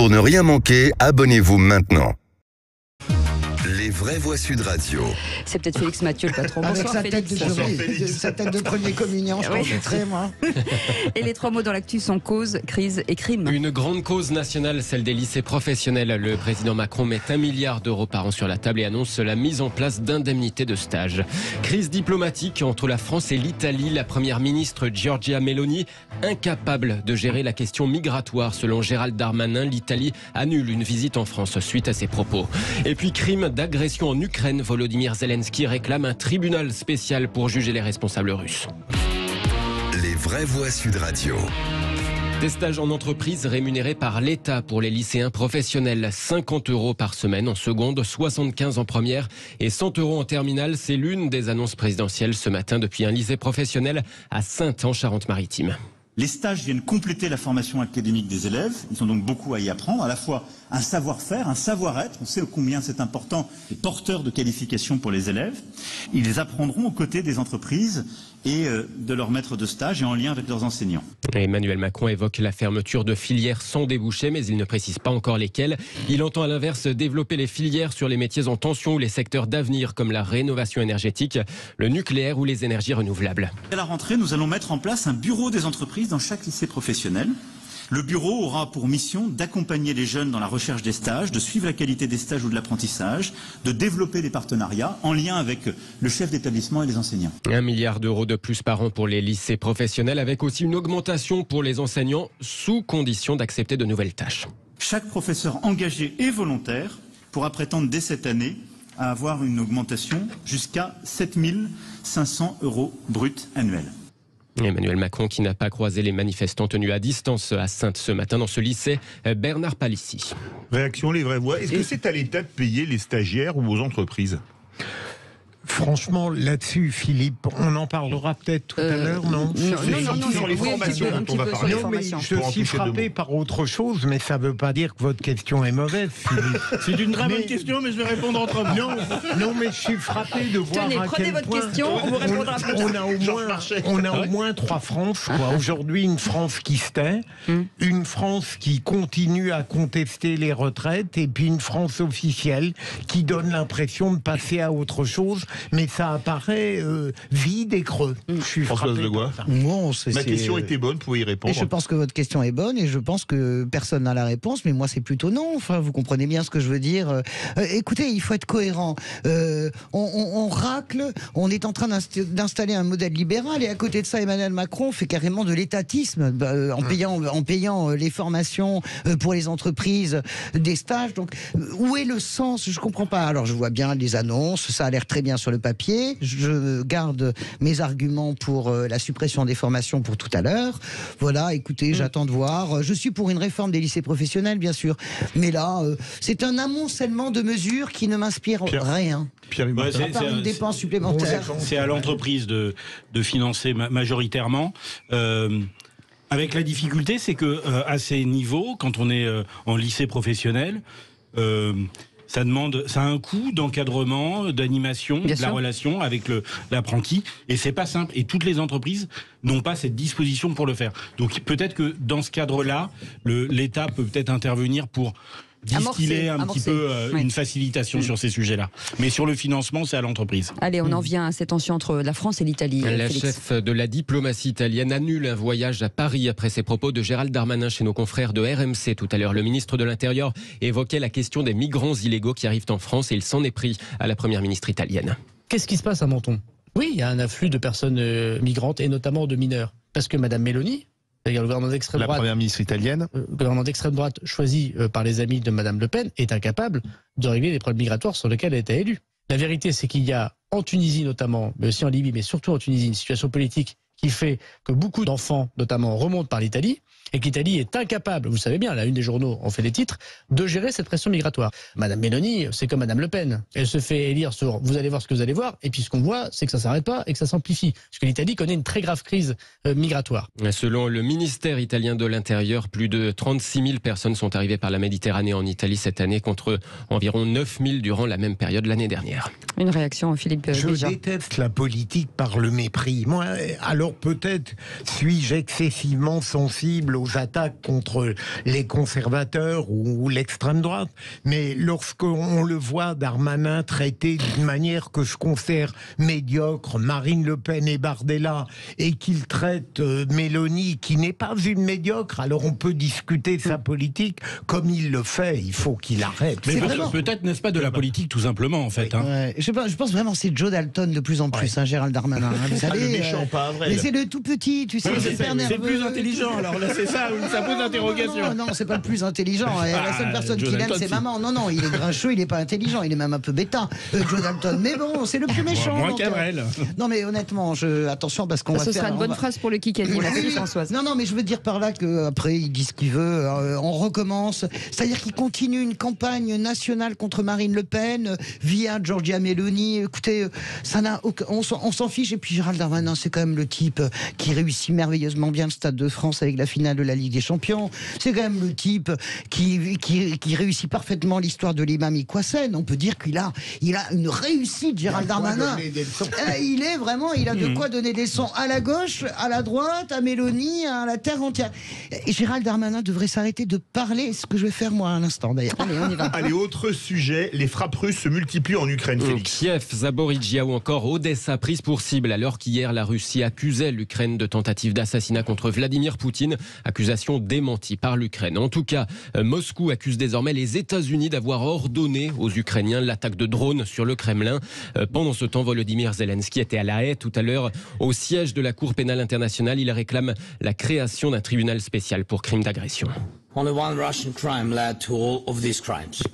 Pour ne rien manquer, abonnez-vous maintenant. Les vraies voix Sud Radio. C'est peut-être Félix Mathieu, le patron. Avec Bonsoir, sa tête de premier communion, je penserais, moi. Et les trois mots dans l'actu sont cause, crise et crime. Une grande cause nationale, celle des lycées professionnels. Le président Macron met 1 milliard d'euros par an sur la table et annonce la mise en place d'indemnités de stage. Crise diplomatique entre la France et l'Italie. La première ministre Giorgia Meloni, incapable de gérer la question migratoire. Selon Gérald Darmanin, l'Italie annule une visite en France suite à ses propos. Et puis crime d'agression en Ukraine. Volodymyr Zelensky réclame un tribunal spécial pour juger les responsables russes. Les vraies voix Sud Radio. Des stages en entreprise rémunérés par l'État pour les lycéens professionnels. 50 € par semaine en seconde, 75 en première et 100 € en terminale. C'est l'une des annonces présidentielles ce matin depuis un lycée professionnel à Saintes en Charente-Maritime. Les stages viennent compléter la formation académique des élèves. Ils ont donc beaucoup à y apprendre, à la fois un savoir-faire, un savoir-être. On sait combien c'est important et porteur de qualifications pour les élèves. Ils apprendront aux côtés des entreprises et de leurs maîtres de stage et en lien avec leurs enseignants. Emmanuel Macron évoque la fermeture de filières sans débouché, mais il ne précise pas encore lesquelles. Il entend à l'inverse développer les filières sur les métiers en tension ou les secteurs d'avenir comme la rénovation énergétique, le nucléaire ou les énergies renouvelables. À la rentrée, nous allons mettre en place un bureau des entreprises dans chaque lycée professionnel. Le bureau aura pour mission d'accompagner les jeunes dans la recherche des stages, de suivre la qualité des stages ou de l'apprentissage, de développer des partenariats en lien avec le chef d'établissement et les enseignants. 1 milliard d'euros de plus par an pour les lycées professionnels avec aussi une augmentation pour les enseignants sous condition d'accepter de nouvelles tâches. Chaque professeur engagé et volontaire pourra prétendre dès cette année à avoir une augmentation jusqu'à 7 500 € bruts annuels. Emmanuel Macron qui n'a pas croisé les manifestants tenus à distance à Saintes ce matin dans ce lycée Bernard Palissy. Réaction, les vraies voix. Est-ce que c'est à l'État de payer les stagiaires ou aux entreprises ? Franchement, là-dessus, Philippe, on en parlera peut-être tout à l'heure, non? Non, sur les formations dont on va parler. Non, mais je suis frappé par autre chose, mais ça ne veut pas dire que votre question est mauvaise, Philippe. C'est une très bonne question, mais je vais répondre entre hommes. Non, mais je suis frappé de voir Tenez, à prenez quel votre point question, on vous répondra plus tard. On a au moins 3 France. Aujourd'hui, une France qui se tait, une France qui continue à contester les retraites, et puis une France officielle qui donne l'impression de passer à autre chose. Mais ça apparaît vide et creux. Je suis Françoise Legois. Bon, Ma question était bonne, vous pouvez y répondre. Et je pense que votre question est bonne et je pense que personne n'a la réponse, mais moi c'est plutôt non. Enfin, vous comprenez bien ce que je veux dire. Écoutez, il faut être cohérent. On racle, on est en train d'installer un modèle libéral et à côté de ça, Emmanuel Macron fait carrément de l'étatisme en payant les formations pour les entreprises, des stages. Donc, où est le sens? Je comprends pas. Alors, je vois bien les annonces, ça a l'air très bien sur le papier. Je garde mes arguments pour la suppression des formations pour tout à l'heure. Voilà, écoutez, j'attends de voir. Je suis pour une réforme des lycées professionnels, bien sûr. Mais là, c'est un amoncellement de mesures qui ne m'inspire rien. Pierre Hubert. À part une dépense supplémentaire. C'est à l'entreprise de financer majoritairement. Avec la difficulté, c'est que à ces niveaux, quand on est en lycée professionnel, ça a un coût d'encadrement, d'animation, de la relation avec l'apprenti, et c'est pas simple. Et toutes les entreprises n'ont pas cette disposition pour le faire. Donc peut-être que dans ce cadre-là, l'État peut peut-être intervenir pour distiller un petit peu une facilitation sur ces sujets-là. Mais sur le financement, c'est à l'entreprise. Allez, on en vient à cette tension entre la France et l'Italie. La Félix. chef de la diplomatie italienne annule un voyage à Paris après ses propos de Gérald Darmanin chez nos confrères de RMC tout à l'heure. Le ministre de l'Intérieur évoquait la question des migrants illégaux qui arrivent en France et il s'en est pris à la première ministre italienne. Qu'est-ce qui se passe à Menton? Oui, il y a un afflux de personnes migrantes et notamment de mineurs. Parce que Madame Meloni, le gouvernement d'extrême droite, La première ministre italienne. le gouvernement d'extrême droite choisi par les amis de Madame Le Pen est incapable de régler les problèmes migratoires sur lesquels elle a été élue. La vérité, c'est qu'il y a en Tunisie notamment, mais aussi en Libye, mais surtout en Tunisie, une situation politique qui fait que beaucoup d'enfants, notamment, remontent par l'Italie, et que l'Italie est incapable, vous savez bien, la une des journaux en fait des titres, de gérer cette pression migratoire. Madame Meloni, c'est comme Madame Le Pen. Elle se fait élire sur « vous allez voir ce que vous allez voir », et puis ce qu'on voit, c'est que ça ne s'arrête pas et que ça s'amplifie. Parce que l'Italie connaît une très grave crise migratoire. Selon le ministère italien de l'Intérieur, plus de 36 000 personnes sont arrivées par la Méditerranée en Italie cette année, contre environ 9 000 durant la même période l'année dernière. Une réaction, Philippe Je Béja. déteste la politique par le mépris. Moi, alors Alors peut-être suis-je excessivement sensible aux attaques contre les conservateurs ou l'extrême droite, mais lorsqu'on le voit Darmanin traiter d'une manière que je considère médiocre Marine Le Pen et Bardella, et qu'il traite Mélanie, qui n'est pas une médiocre, alors on peut discuter sa politique comme il le fait, il faut qu'il arrête. Mais vraiment... peut-être n'est-ce pas de la politique tout simplement en fait. Hein. Ouais, je pense vraiment que c'est Joe Dalton de plus en plus, hein, Gérald Darmanin. Hein, vous savez, le méchant, pas vrai. mais c'est le tout petit, tu sais, super nerveux. C'est plus intelligent alors là c'est ça, ça pose interrogation. Non, c'est pas le plus intelligent. La seule personne qu'il aime, c'est maman. Non, il est grincheux, il est pas intelligent, il est même un peu bêta, Joe Dalton. Mais bon, c'est le plus méchant. Moins Cabrel. Non, mais honnêtement, attention parce qu'on va Ce faire... sera une bonne phrase pour le Kikadi. Merci Françoise. Non, mais je veux dire par là qu'après, il dit ce qu'il veut, on recommence. C'est-à-dire qu'il continue une campagne nationale contre Marine Le Pen via Giorgia Meloni. Écoutez, ça n'a aucun... on s'en fiche. Et puis Gérald Darmanin, c'est quand même le type qui réussit merveilleusement bien le Stade de France avec la finale de la Ligue des Champions. C'est quand même le type qui réussit parfaitement l'histoire de l'imam Iqouassen. On peut dire qu'il a une réussite, Gérald Darmanin. Il a de quoi donner des sons à la gauche, à la droite, à Mélanie, à la terre entière. Et Gérald Darmanin devrait s'arrêter de parler, ce que je vais faire moi à l'instant d'ailleurs. Allez, on y va. Allez, autre sujet, les frappes russes se multiplient en Ukraine, Félix. Kiev, Zaporijia ou encore Odessa prise pour cible alors qu'hier la Russie accusait l'Ukraine de tentative d'assassinat contre Vladimir Poutine, accusation démentie par l'Ukraine. En tout cas, Moscou accuse désormais les États-Unis d'avoir ordonné aux Ukrainiens l'attaque de drones sur le Kremlin. Pendant ce temps, Volodymyr Zelensky était à La Haye tout à l'heure au siège de la Cour pénale internationale. Il réclame la création d'un tribunal spécial pour crimes d'agression.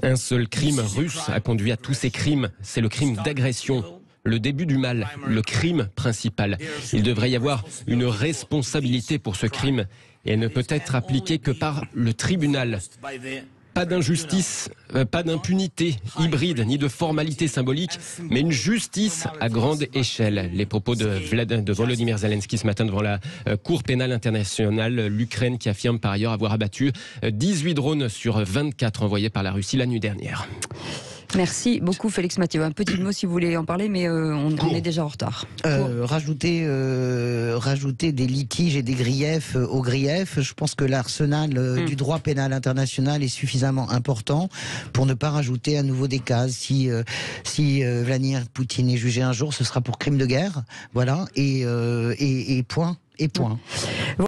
Un seul crime russe a conduit à tous ces crimes, c'est le crime d'agression. Le début du mal, le crime principal. Il devrait y avoir une responsabilité pour ce crime et elle ne peut être appliquée que par le tribunal. Pas d'injustice, pas d'impunité hybride, ni de formalité symbolique, mais une justice à grande échelle. Les propos de Volodymyr Zelensky ce matin devant la Cour pénale internationale. L'Ukraine qui affirme par ailleurs avoir abattu 18 drones sur 24 envoyés par la Russie la nuit dernière. Merci beaucoup Félix Mathieu. Un petit mot si vous voulez en parler, mais on est déjà en retard. Rajouter des litiges et des griefs aux griefs. Je pense que l'arsenal du droit pénal international est suffisamment important pour ne pas rajouter à nouveau des cases. Si Vladimir Poutine est jugé un jour, ce sera pour crime de guerre. Voilà. Et point.